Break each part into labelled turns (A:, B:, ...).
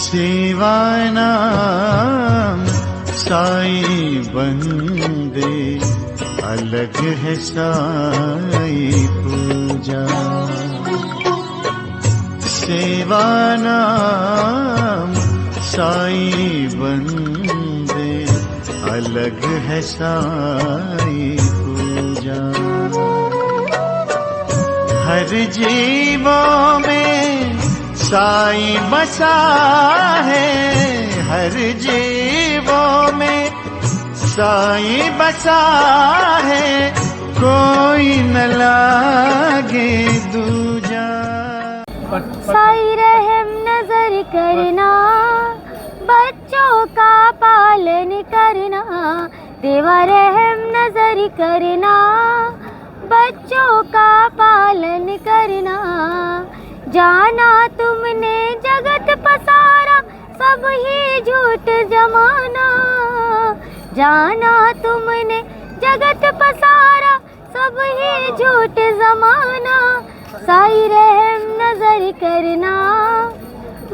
A: सेवा नाम साई बंदे, अलग है साई पूजा। सेवा नाम साई बंदे, अलग है साई पूजा। हर जीवों में साई बसा है, हर जीवों में साई बसा है, कोई न लागे दूजा।
B: साई रहम नजर करना, बच्चों का पालन करना। देवा रहम नजर करना, बच्चों का पालन करना। जाना तुमने जगत पसारा, सब ही झूठ जमाना। जाना तुमने जगत पसारा, सब ही झूठ जमाना। साई रहम नजर करना,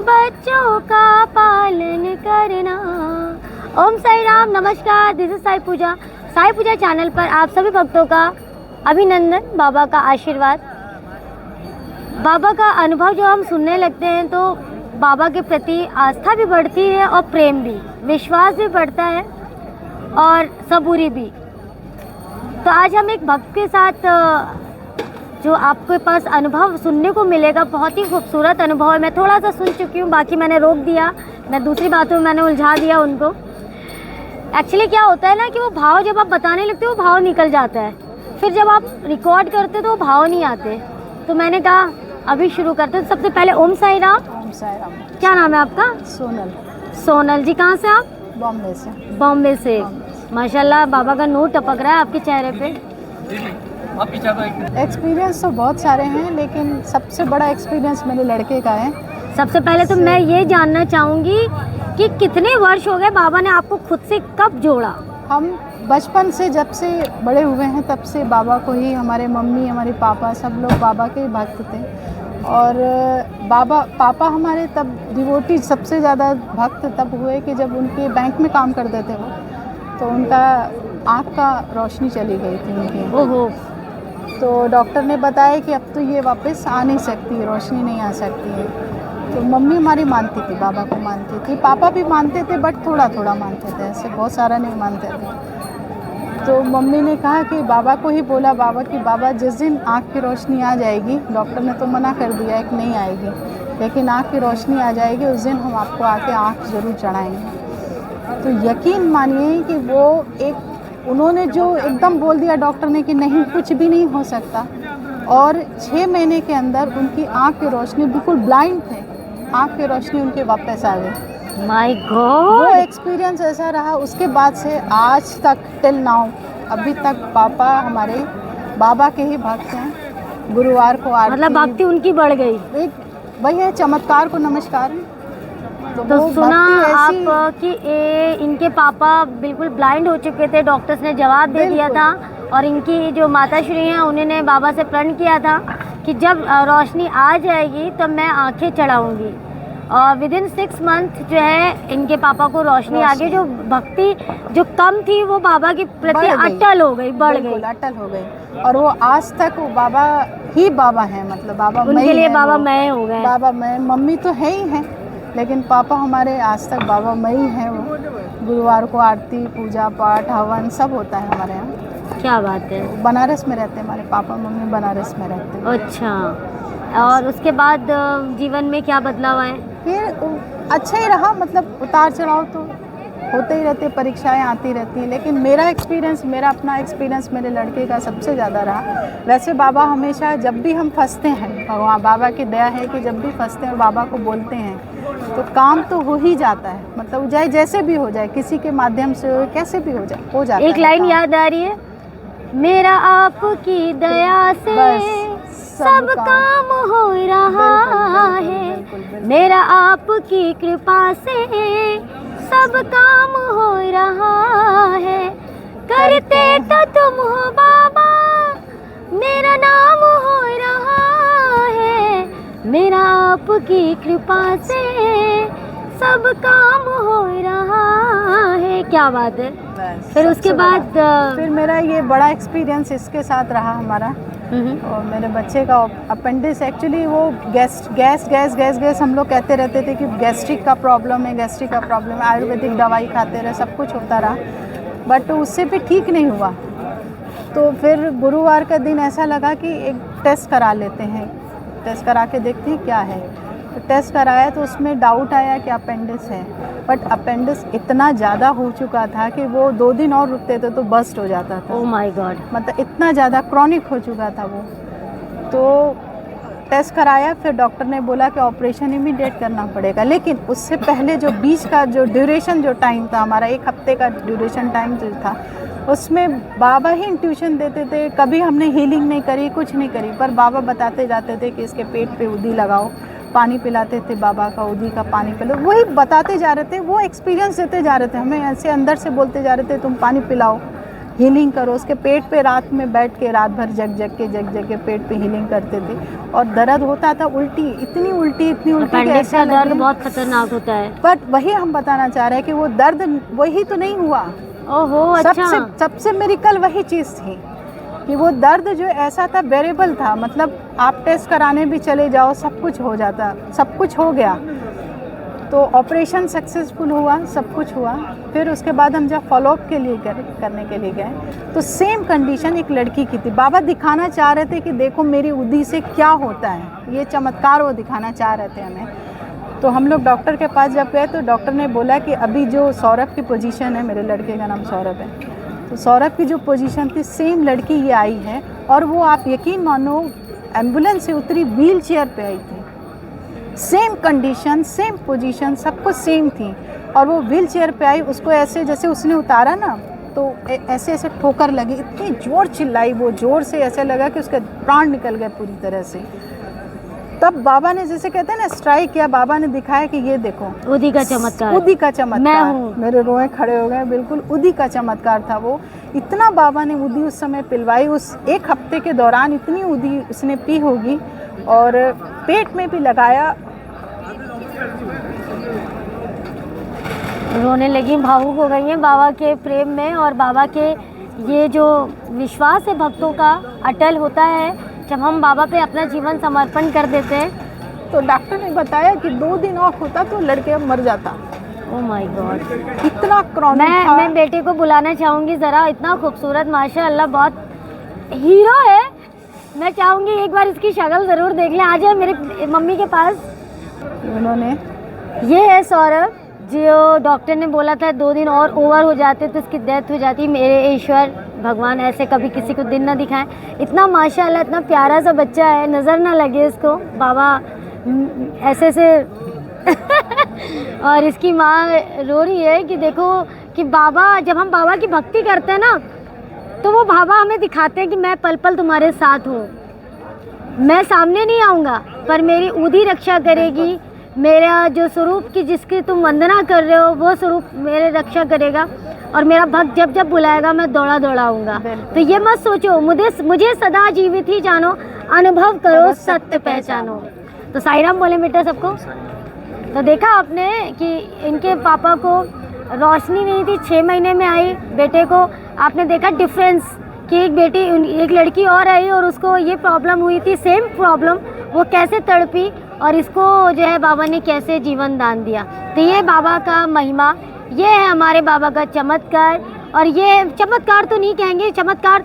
B: बच्चों का पालन करना। ओम साई राम, नमस्कार, this is Sai Puja. Sai Puja channel पर आप सभी भक्तों का अभिनंदन, बाबा का आशीर्वाद। बाबा का अनुभव जो हम सुनने लगते हैं तो बाबा के प्रति आस्था भी बढ़ती है और प्रेम भी, विश्वास भी बढ़ता है और सबूरी भी। तो आज हम एक भक्त के साथ जो आपके पास अनुभव सुनने को मिलेगा, बहुत ही खूबसूरत अनुभव है। मैं थोड़ा सा सुन चुकी हूँ, बाकी मैंने रोक दिया, मैं दूसरी बातों में मैंने उलझा दिया उनको। एक्चुअली क्या होता है ना कि वो भाव जब आप बताने लगते हो वो भाव निकल जाता है, फिर जब आप रिकॉर्ड करते तो वो भाव नहीं आते। तो मैंने कहा अभी शुरू करते हैं। सबसे पहले ओम साई राम।
C: ओम साई राम।
B: क्या नाम है आपका?
C: सोनल।
B: सोनल जी, कहाँ से आप?
C: बॉम्बे से।
B: बॉम्बे से। माशाल्लाह, बाबा का नूर टपक रहा है आपके चेहरे पे।
C: एक्सपीरियंस तो बहुत सारे हैं, लेकिन सबसे बड़ा एक्सपीरियंस मेरे लड़के का है।
B: सबसे पहले तो मैं ये जानना चाहूँगी कि कितने वर्ष हो गए बाबा ने आपको खुद से कब जोड़ा?
C: हम बचपन से, जब से बड़े हुए हैं तब से बाबा को ही, हमारे मम्मी, हमारे पापा, सब लोग बाबा के भक्त थे। और पापा हमारे तब डिवोटी, सबसे ज़्यादा भक्त तब हुए कि जब उनके बैंक में काम करते थे वो, तो उनका आँख का रोशनी चली गई थी उनकी।
B: ओहो।
C: तो डॉक्टर ने बताया कि अब तो ये वापस आ नहीं सकती, रोशनी नहीं आ सकती है। तो मम्मी हमारी मानती थी, बाबा को मानती थी, पापा भी मानते थे, बट थोड़ा थोड़ा मानते थे, ऐसे बहुत सारा नहीं मानते थे। तो मम्मी ने कहा कि बाबा को ही बोला, बाबा की बाबा जिस दिन आँख की रोशनी आ जाएगी, डॉक्टर ने तो मना कर दिया है कि नहीं आएगी, लेकिन आँख की रोशनी आ जाएगी, उस दिन हम आपको आके आँख ज़रूर चढ़ाएंगे। तो यकीन मानिए कि वो एक, उन्होंने जो एकदम बोल दिया डॉक्टर ने कि नहीं, कुछ भी नहीं हो सकता, और 6 महीने के अंदर उनकी आँख की रोशनी, बिल्कुल ब्लाइंड थे, आँख की रोशनी उनके वापस आ गई।
B: My God.
C: वो एक्सपीरियंस ऐसा रहा, उसके बाद से आज तक, टिल नाउ, अभी तक पापा हमारे बाबा के ही भक्त हैं। गुरुवार को आरती,
B: मतलब भक्ति उनकी बढ़ गई।
C: एक वही है, चमत्कार को नमस्कार।
B: तो सुना आप कि इनके पापा बिल्कुल ब्लाइंड हो चुके थे, डॉक्टर्स ने जवाब दे दिया था, और इनकी जो माता श्री हैं उन्होंने बाबा से प्रण किया था कि जब रोशनी आ जाएगी तब मैं आंखें चढ़ाऊंगी। और विदिन 6 मंथ जो है इनके पापा को रोशनी आ गई। जो भक्ति जो कम थी वो बाबा के प्रति अटल हो गई, बढ़ गई,
C: अटल हो गई। और वो आज तक वो बाबा ही बाबा है, मतलब बाबा
B: उनके लिए बाबा मैं हो गए।
C: बाबा मैं, मम्मी तो है ही है, लेकिन पापा हमारे आज तक बाबा मैं ही है। वो गुरुवार को आरती, पूजा पाठ, हवन सब होता है हमारे यहाँ।
B: क्या बात है।
C: बनारस में रहते हैं हमारे पापा मम्मी, बनारस में रहते हैं।
B: अच्छा। और उसके बाद जीवन में क्या बदलाव आए?
C: फिर अच्छा ही रहा, मतलब उतार चढ़ाव तो होते ही रहते, परीक्षाएं आती रहती हैं, लेकिन मेरा एक्सपीरियंस, मेरा अपना एक्सपीरियंस मेरे लड़के का सबसे ज़्यादा रहा। वैसे बाबा हमेशा, जब भी हम फंसते हैं, भगवान बाबा की दया है कि जब भी फंसते हैं और बाबा को बोलते हैं तो काम तो हो ही जाता है, मतलब चाहे जैसे भी हो जाए, किसी के माध्यम से हो, कैसे भी हो जाए, हो जाता है।
B: एक लाइन याद आ रही है, मेरा आपकी दया से सब काम हो रहा है, मेरा आपकी कृपा से सब काम हो रहा है, करते तो तुम हो बाबा, मेरा नाम हो रहा है, मेरा आपकी कृपा से सब काम हो रहा है। क्या बात है।
C: बस,
B: फिर उसके
C: सबसे
B: बाद
C: बड़ा। फिर मेरा ये बड़ा एक्सपीरियंस इसके साथ रहा हमारा। और मेरे बच्चे का अपेंडिक्स एक्चुअली वो गैस हम लोग कहते रहते थे कि गैस्ट्रिक का प्रॉब्लम है, गैस्ट्रिक का प्रॉब्लम है। आयुर्वेदिक दवाई खाते रहे, सब कुछ होता रहा, बट उससे भी ठीक नहीं हुआ। तो फिर गुरुवार का दिन ऐसा लगा कि एक टेस्ट करा लेते हैं, टेस्ट करा के देखते हैं क्या है। तो टेस्ट कराया तो उसमें डाउट आया कि अपेंडिक्स है, बट अपेंडिक्स इतना ज़्यादा हो चुका था कि वो 2 दिन और रुकते थे तो बस्ट हो जाता था।
B: Oh my God.
C: मतलब इतना ज़्यादा क्रॉनिक हो चुका था वो। तो टेस्ट कराया, फिर डॉक्टर ने बोला कि ऑपरेशन इमीडिएट करना पड़ेगा। लेकिन उससे पहले जो बीच का जो ड्यूरेशन जो टाइम था हमारा, 1 हफ्ते का ड्यूरेशन टाइम जो था, उसमें बाबा ही इंट्यूशन देते थे। कभी हमने हीलिंग नहीं करी, कुछ नहीं करी, पर बाबा बताते जाते थे कि इसके पेट पे उदी लगाओ। पानी पिलाते थे बाबा का, उदी का पानी पिलाओ, वही बताते जा रहे थे, वो एक्सपीरियंस देते जा रहे थे हमें। ऐसे अंदर से बोलते जा रहे थे तुम पानी पिलाओ, हीलिंग करो। उसके पेट पे रात में बैठ के रात भर जग जग के पेट पे हीलिंग करते थे। और दर्द होता था, उल्टी इतनी उल्टी कि
B: अपेंडिक्स का
C: ऐसा
B: दर्द
C: लगे।
B: बहुत खतरनाक होता है।
C: बट वही हम बताना चाह रहे हैं कि वो दर्द वही तो नहीं हुआ।
B: ओहो, अच्छा।
C: सबसे मिरेकल वही चीज़ थी कि वो दर्द जो ऐसा था बेरेबल था। मतलब आप टेस्ट कराने भी चले जाओ, सब कुछ हो जाता, सब कुछ हो गया। तो ऑपरेशन सक्सेसफुल हुआ, सब कुछ हुआ। फिर उसके बाद हम जब फॉलोअप के लिए करने के लिए गए तो सेम कंडीशन एक लड़की की थी। बाबा दिखाना चाह रहे थे कि देखो मेरी उदी से क्या होता है, ये चमत्कार वो दिखाना चाह रहे थे हमें। तो हम लोग डॉक्टर के पास जब गए तो डॉक्टर ने बोला कि अभी जो सौरभ की पोजीशन है, मेरे लड़के का नाम सौरभ है, तो सौरभ की जो पोजीशन थी सेम लड़की ये आई है। और वो आप यकीन मानो एम्बुलेंस से उतरी, व्हील चेयर पर आई थी। सेम कंडीशन, सेम पोजीशन, सब कुछ सेम थी। और वो व्हील चेयर पे आई, उसको ऐसे जैसे उसने उतारा ना तो ऐसे ऐसे ठोकर लगी, इतनी जोर चिल्लाई वो, जोर से ऐसे लगा कि उसके प्राण निकल गए पूरी तरह से। तब बाबा ने जैसे कहते हैं ना स्ट्राइक किया, बाबा ने दिखाया कि ये देखो
B: उदी का चमत्कार,
C: उदी का चमत्कार।
B: मैं हूँ।
C: मेरे रोए खड़े हो गए, बिल्कुल उदी का चमत्कार था वो। इतना बाबा ने उदी उस समय पिलवाई, उस 1 हफ्ते के दौरान इतनी उदी उसने पी होगी। और पेट में भी लगाया।
B: रोने लगी, भावुक हो गई हैं बाबा के प्रेम में। और बाबा के ये जो विश्वास है भक्तों का अटल होता है जब हम बाबा पे अपना जीवन समर्पण कर देते हैं।
C: तो डॉक्टर ने बताया कि 2 दिन और होता तो लड़के मर जाता।
B: ओह माय गॉड,
C: इतना क्रॉनिक था।
B: मैं बेटे को बुलाना चाहूँगी ज़रा, इतना खूबसूरत माशाअल्लाह, बहुत हीरो है। मैं चाहूँगी एक बार इसकी शक्ल ज़रूर देख लें। आ जाए मेरे मम्मी के पास।
C: उन्होंने
B: ये है सौरभ, जो डॉक्टर ने बोला था 2 दिन और ओवर हो जाते तो इसकी डेथ हो जाती। मेरे ईश्वर भगवान ऐसे कभी किसी को दिन ना दिखाएं। इतना माशाल्लाह, इतना प्यारा सा बच्चा है, नज़र ना लगे इसको। बाबा ऐसे से और इसकी माँ रो रही है कि देखो कि बाबा, जब हम बाबा की भक्ति करते हैं ना तो वो बाबा हमें दिखाते हैं कि मैं पल पल तुम्हारे साथ हूँ। मैं सामने नहीं आऊँगा पर मेरी उदी रक्षा करेगी। मेरा जो स्वरूप की जिसकी तुम वंदना कर रहे हो वो स्वरूप मेरे रक्षा करेगा। और मेरा भक्त जब जब बुलाएगा मैं दौड़ा दौड़ाऊंगा। तो ये मत सोचो मुझे सदा जीवित ही जानो, अनुभव करो सत्य पहचानो। तो साईं राम बोले बेटा सबको। तो देखा आपने कि इनके पापा को रोशनी नहीं थी, 6 महीने में आई। बेटे को आपने देखा डिफरेंस कि एक लड़की और आई और उसको ये प्रॉब्लम हुई थी, सेम प्रॉब्लम, वो कैसे तड़पी और इसको जो है बाबा ने कैसे जीवन दान दिया। तो ये बाबा का महिमा, ये है हमारे बाबा का चमत्कार। और ये चमत्कार तो नहीं कहेंगे, चमत्कार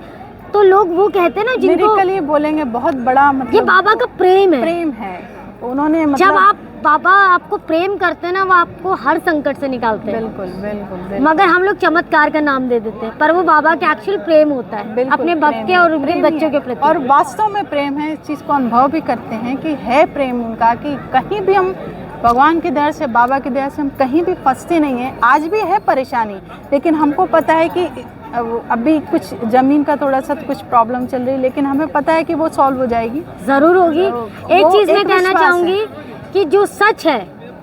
B: तो लोग वो कहते हैं ना जिनको
C: मिरेकल ये बोलेंगे, बहुत बड़ा मतलब
B: ये बाबा का प्रेम है।
C: प्रेम है उन्होंने, मतलब
B: जब आप बाबा आपको प्रेम करते हैं ना, वो आपको हर संकट से निकालते हैं।
C: बिल्कुल बिल्कुल, बिल्कुल।
B: मगर हम लोग चमत्कार का नाम दे देते हैं, पर वो बाबा के एक्चुअल प्रेम होता है अपने भक्त के और उनके बच्चों के प्रति।
C: और वास्तव में प्रेम है, इस चीज़ को अनुभव भी करते हैं कि है प्रेम उनका, कि कहीं भी हम भगवान की दया से, बाबा की दया से हम कहीं भी फंसते नहीं हैं। आज भी है परेशानी, लेकिन हमको पता है कि अभी कुछ ज़मीन का थोड़ा सा कुछ प्रॉब्लम चल रही है, लेकिन हमें पता है कि वो सॉल्व हो जाएगी,
B: ज़रूर होगी। एक चीज़ मैं कहना
C: विश्वास
B: चाहूँगी कि जो सच है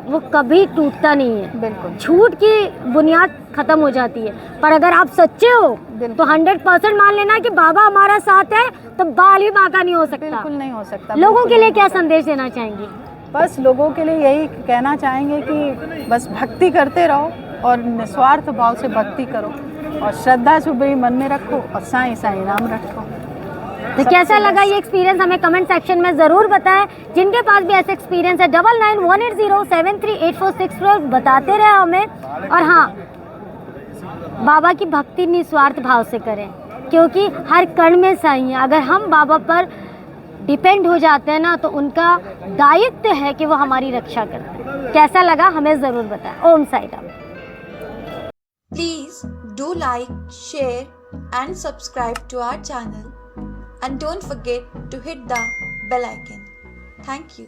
B: वो कभी टूटता नहीं है।
C: बिल्कुल।
B: झूठ की बुनियाद खत्म हो जाती है, पर अगर आप सच्चे हो तो 100% मान लेना कि बाबा हमारा साथ है, तो बाल भी बांका नहीं हो सकता।
C: बिल्कुल नहीं हो सकता।
B: लोगों के लिए क्या संदेश देना चाहेंगी?
C: बस लोगों के लिए यही कहना चाहेंगे कि बस भक्ति करते रहो और निस्वार्थ भाव से भक्ति करो और श्रद्धा सुबह मन में रखो और साईं साईं नाम रखो।
B: तो कैसा लगा ये एक्सपीरियंस हमें कमेंट सेक्शन में ज़रूर बताएं। जिनके पास भी ऐसा एक्सपीरियंस है 9918073846 बताते रहे हमें। और हाँ, बाबा की भक्ति निस्वार्थ भाव से करें, क्योंकि हर कण में साईं है। अगर हम बाबा पर डिपेंड हो जाते हैं ना, तो उनका दायित्व है कि वो हमारी रक्षा करते हैं। कैसा लगा हमें ज़रूर बताएं। Om Sai Ram.
D: Please do like, share and subscribe to our channel and don't forget to hit the bell icon. Thank you.